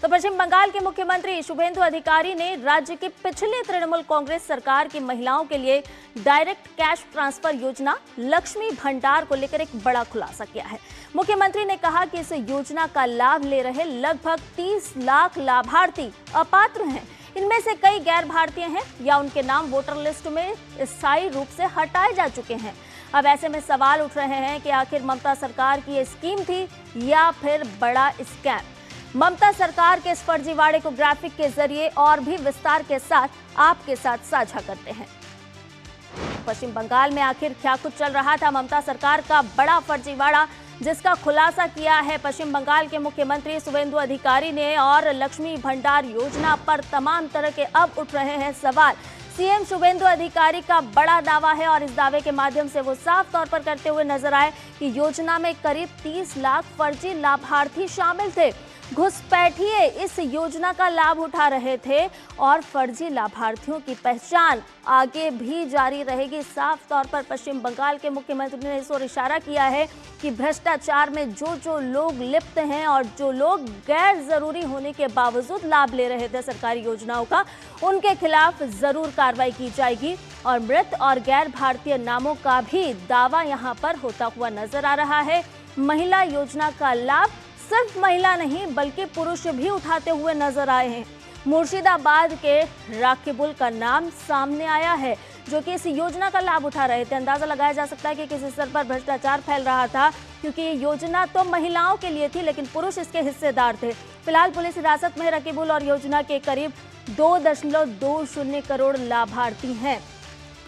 तो पश्चिम बंगाल के मुख्यमंत्री शुभेंदु अधिकारी ने राज्य की पिछले तृणमूल कांग्रेस सरकार की महिलाओं के लिए डायरेक्ट कैश ट्रांसफर योजना लक्ष्मी भंडार को लेकर एक बड़ा खुलासा किया है। मुख्यमंत्री ने कहा कि इस योजना का लाभ ले रहे लगभग 30 लाख लाभार्थी अपात्र हैं। इनमें से कई गैर भारतीय हैं या उनके नाम वोटर लिस्ट में स्थायी रूप से हटाए जा चुके हैं। अब ऐसे में सवाल उठ रहे हैं कि आखिर ममता सरकार की ये स्कीम थी या फिर बड़ा स्कैम। ममता सरकार के इस फर्जीवाड़े को ग्राफिक के जरिए और भी विस्तार के साथ आपके साथ साझा करते हैं। पश्चिम बंगाल में आखिर क्या कुछ चल रहा था? ममता सरकार का बड़ा फर्जीवाड़ा जिसका खुलासा किया है पश्चिम बंगाल के मुख्यमंत्री शुभेंदु अधिकारी ने, और लक्ष्मी भंडार योजना पर तमाम तरह के अब उठ रहे हैं सवाल। सीएम शुभेंदु अधिकारी का बड़ा दावा है और इस दावे के माध्यम से वो साफ तौर पर करते हुए नजर आए कि योजना में करीब 30 लाख फर्जी लाभार्थी शामिल थे। घुसपैठिए इस योजना का लाभ उठा रहे थे और फर्जी लाभार्थियों की पहचान आगे भी जारी रहेगी। साफ तौर पर पश्चिम बंगाल के मुख्यमंत्री ने इस ओर इशारा किया है कि भ्रष्टाचार में जो लोग लिप्त हैं और जो लोग गैर जरूरी होने के बावजूद लाभ ले रहे थे सरकारी योजनाओं का, उनके खिलाफ जरूर कार्रवाई की जाएगी। और मृत और गैर भारतीय नामों का भी दावा यहाँ पर होता हुआ नजर आ रहा है। महिला योजना का लाभ सिर्फ महिला नहीं बल्कि पुरुष भी उठाते हुए नजर आए हैं। मुर्शिदाबाद के राकिबुल का नाम सामने आया है जो कि इस योजना का लाभ उठा रहे थे। अंदाजा लगाया जा सकता है कि किस स्तर पर भ्रष्टाचार फैल रहा था, क्योंकि ये योजना तो महिलाओं के लिए थी लेकिन पुरुष इसके हिस्सेदार थे। फिलहाल पुलिस हिरासत में राकिबुल और योजना के करीब 2.20 करोड़ लाभार्थी हैं।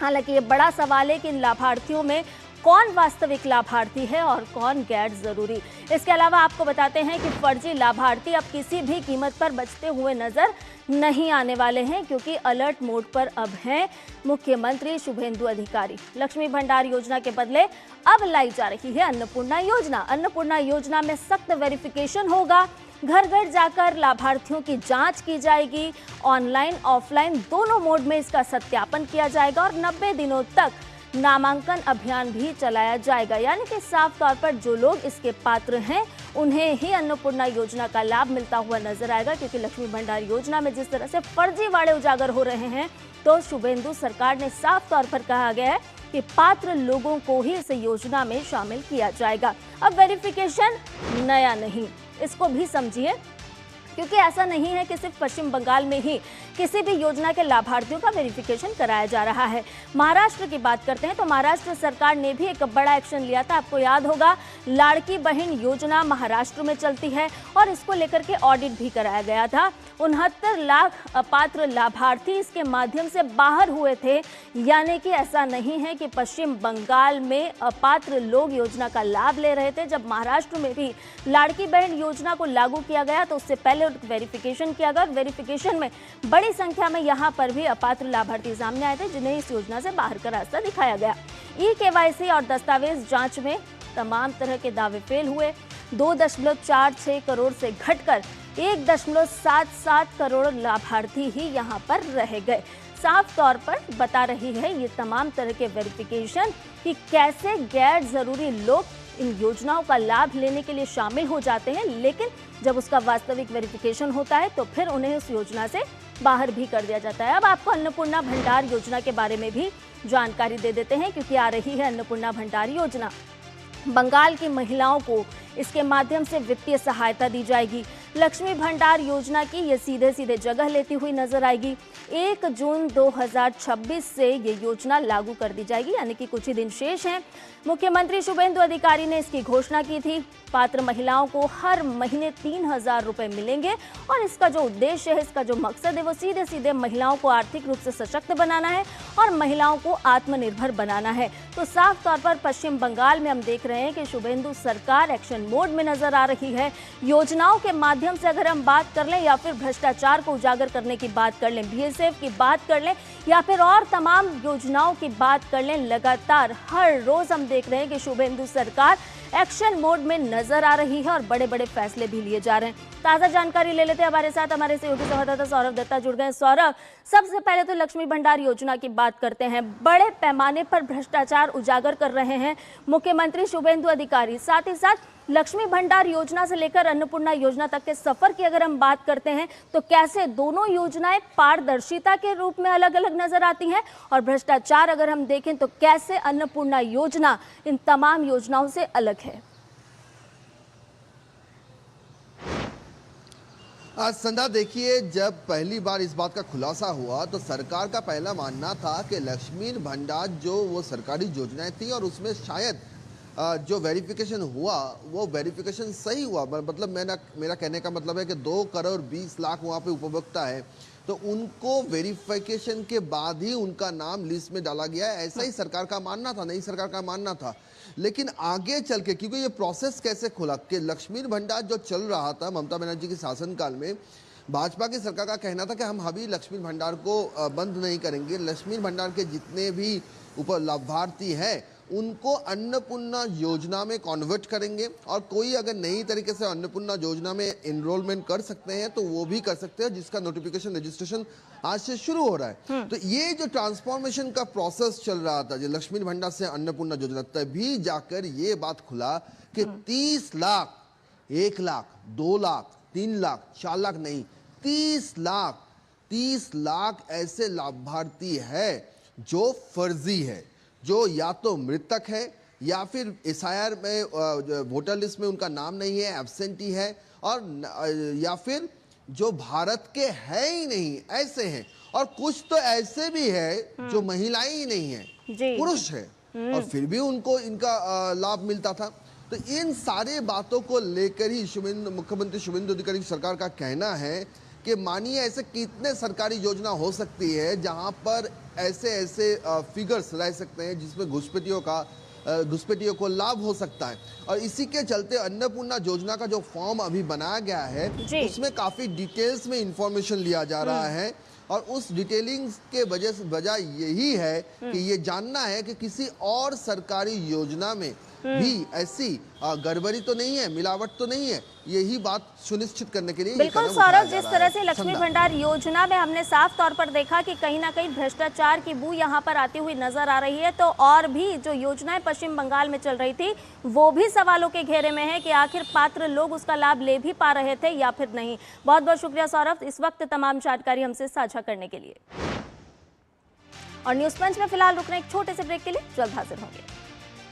हालांकि ये बड़ा सवाल है कि इन लाभार्थियों में कौन वास्तविक लाभार्थी है और कौन गैर जरूरी। इसके अलावा आपको बताते हैं कि फर्जी लाभार्थी अब किसी भी कीमत पर बचते हुए नजर नहीं आने वाले हैं, क्योंकि अलर्ट मोड पर अब हैं मुख्यमंत्री शुभेंदु अधिकारी। लक्ष्मी भंडार योजना के बदले अब लाई जा रही है अन्नपूर्णा योजना। अन्नपूर्णा योजना में सख्त वेरिफिकेशन होगा। घर घर जाकर लाभार्थियों की जांच की जाएगी। ऑनलाइन ऑफलाइन दोनों मोड में इसका सत्यापन किया जाएगा और 90 दिनों तक नामांकन अभियान भी चलाया जाएगा। यानी कि साफ तौर पर जो लोग इसके पात्र हैं उन्हें ही अन्नपूर्णा योजना का लाभ मिलता हुआ नजर आएगा, क्योंकि लक्ष्मी भंडार योजना में जिस तरह से फर्जीवाड़े उजागर हो रहे हैं, तो शुभेंदु सरकार ने साफ तौर पर कहा गया है कि पात्र लोगों को ही इस योजना में शामिल किया जाएगा। अब वेरिफिकेशन नया नहीं, इसको भी समझिए, क्योंकि ऐसा नहीं है कि सिर्फ पश्चिम बंगाल में ही किसी भी योजना के लाभार्थियों का वेरिफिकेशन कराया जा रहा है। महाराष्ट्र की बात करते हैं तो महाराष्ट्र सरकार ने भी एक बड़ा एक्शन लिया था। आपको याद होगा, लाड़की बहन योजना महाराष्ट्र में चलती है और इसको लेकर के ऑडिट भी कराया गया था। 69 लाख अपात्र लाभार्थी इसके माध्यम से बाहर हुए थे। यानी कि ऐसा नहीं है कि पश्चिम बंगाल में अपात्र लोग योजना का लाभ ले रहे थे। जब महाराष्ट्र में भी लाड़की बहन योजना को लागू किया गया तो उससे पहले वेरिफिकेशन किया गया। वेरिफिकेशन में बड़ी संख्या में यहाँ पर भी अपात्र लाभार्थी सामने आए थे, जिन्हें इस योजना से बाहर का रास्ता दिखाया गया। ई-केवाईसी और दस्तावेज जांच में तमाम तरह के दावे फेल हुए। 2.46 करोड़ से घटकर 1.77 करोड़ लाभार्थी ही यहाँ पर रह गए। साफ तौर पर बता रही है ये तमाम तरह के वेरिफिकेशन कि कैसे गैर जरूरी लोग इन योजनाओं का लाभ लेने के लिए शामिल हो जाते हैं, लेकिन जब उसका वास्तविक वेरिफिकेशन होता है तो फिर उन्हें उस योजना से बाहर भी कर दिया जाता है। अब आपको अन्नपूर्णा भंडार योजना के बारे में भी जानकारी दे देते हैं, क्योंकि आ रही है अन्नपूर्णा भंडार योजना। बंगाल की महिलाओं को इसके माध्यम से वित्तीय सहायता दी जाएगी। लक्ष्मी भंडार योजना की ये सीधे सीधे जगह लेती हुई नजर आएगी। 1 जून 2026 से ये योजना लागू कर दी जाएगी, यानी कि कुछ ही दिन शेष हैं। मुख्यमंत्री शुभेंदु अधिकारी ने इसकी घोषणा की थी। पात्र महिलाओं को हर महीने 3000 रुपए मिलेंगे और इसका जो उद्देश्य है, इसका जो मकसद है, वो सीधे सीधे महिलाओं को आर्थिक रूप से सशक्त बनाना है और महिलाओं को आत्मनिर्भर बनाना है। तो साफ तौर पर पश्चिम बंगाल में हम देख रहे हैं कि शुभेंदु सरकार एक्शन मोड में नजर आ रही है। योजनाओं के माध्यम से अगर हम बात कर लें या फिर भ्रष्टाचार को उजागर करने की बात कर लें, बीएसएफ की बात कर लें या फिर और तमाम योजनाओं की बात कर लें, लगातार हर रोज हम देख रहे हैं कि शुभेंदु सरकार एक्शन मोड में नजर आ रही है और बड़े बड़े फैसले भी लिए जा रहे हैं। ताजा जानकारी ले लेते हैं, हमारे साथ हमारे सहयोगी संवाददाता सौरभ दत्ता जुड़ गए। सौरभ, सबसे पहले तो लक्ष्मी भंडार योजना की बात करते हैं। बड़े पैमाने पर भ्रष्टाचार उजागर कर रहे हैं मुख्यमंत्री शुभेंदु अधिकारी, साथ ही साथ लक्ष्मी भंडार योजना से लेकर अन्नपूर्णा योजना तक के सफर की अगर हम बात करते हैं तो कैसे दोनों योजनाएं पारदर्शिता के रूप में अलग अलग नजर आती हैं, और भ्रष्टाचार अगर हम देखें तो कैसे अन्नपूर्णा योजना इन तमाम योजनाओं से अलग है। आज संध्या देखिए, जब पहली बार इस बात का खुलासा हुआ तो सरकार का पहला मानना था कि लक्ष्मी भंडार जो वो सरकारी योजनाएं थी और उसमें शायद जो वेरिफिकेशन हुआ वो वेरिफिकेशन सही हुआ। मतलब मेरा कहने का मतलब है कि 2 करोड़ 20 लाख वहाँ पे उपभोक्ता है, तो उनको वेरिफिकेशन के बाद ही उनका नाम लिस्ट में डाला गया है, ऐसा ही सरकार का मानना था, नई सरकार का मानना था। लेकिन आगे चल के, क्योंकि ये प्रोसेस कैसे खुला कि लक्ष्मी भंडार जो चल रहा था ममता बनर्जी के शासनकाल में, भाजपा की सरकार का कहना था कि हम अभी लक्ष्मी भंडार को बंद नहीं करेंगे, लक्ष्मी भंडार के जितने भी लाभार्थी हैं उनको अन्नपूर्णा योजना में कन्वर्ट करेंगे, और कोई अगर नई तरीके से अन्नपूर्णा योजना में एनरोलमेंट कर सकते हैं तो वो भी कर सकते हैं, जिसका नोटिफिकेशन रजिस्ट्रेशन आज से शुरू हो रहा है। तो ये जो ट्रांसफॉर्मेशन का प्रोसेस चल रहा था, जो लक्ष्मी भंडार से अन्नपूर्णा योजना, तभी जाकर ये बात खुला कि 30 लाख, 1 लाख, 2 लाख, 3 लाख, 4 लाख नहीं, 30 लाख ऐसे लाभार्थी है जो फर्जी है, जो या तो मृतक है या फिर एसआईआर में वोटर लिस्ट में उनका नाम नहीं है, एब्सेंटी है, और या फिर जो भारत के है ही नहीं, ऐसे हैं। और कुछ तो ऐसे भी है जो महिलाएं ही नहीं है, पुरुष है, और फिर भी उनको इनका लाभ मिलता था। तो इन सारे बातों को लेकर ही मुख्यमंत्री शुभेंदु अधिकारी की सरकार का कहना है कि मानिए ऐसे कितने सरकारी योजना हो सकती है जहां पर ऐसे फिगर्स रह सकते हैं जिसमें घुसपैठियों को लाभ हो सकता है। और इसी के चलते अन्नपूर्णा योजना का जो फॉर्म अभी बनाया गया है उसमें काफी डिटेल्स में इंफॉर्मेशन लिया जा रहा है, और उस डिटेलिंग के वजह यही है कि ये जानना है कि किसी और सरकारी योजना में भी ऐसी गड़बड़ी तो नहीं है, मिलावट तो नहीं है, यही बात सुनिश्चित करने के लिए बिल्कुल सौरभ, जिस तरह से लक्ष्मी भंडार योजना में हमने साफ तौर पर देखा कि कहीं ना कहीं भ्रष्टाचार की बू यहाँ पर आती हुई नजर आ रही है, तो और भी जो योजनाएं पश्चिम बंगाल में चल रही थी वो भी सवालों के घेरे में है कि आखिर पात्र लोग उसका लाभ ले भी पा रहे थे या फिर नहीं। बहुत बहुत शुक्रिया सौरभ, इस वक्त तमाम जानकारी हमसे साझा करने के लिए। और न्यूज पंच में फिलहाल रुकने एक छोटे से ब्रेक के लिए जल्द हाजिर होंगे।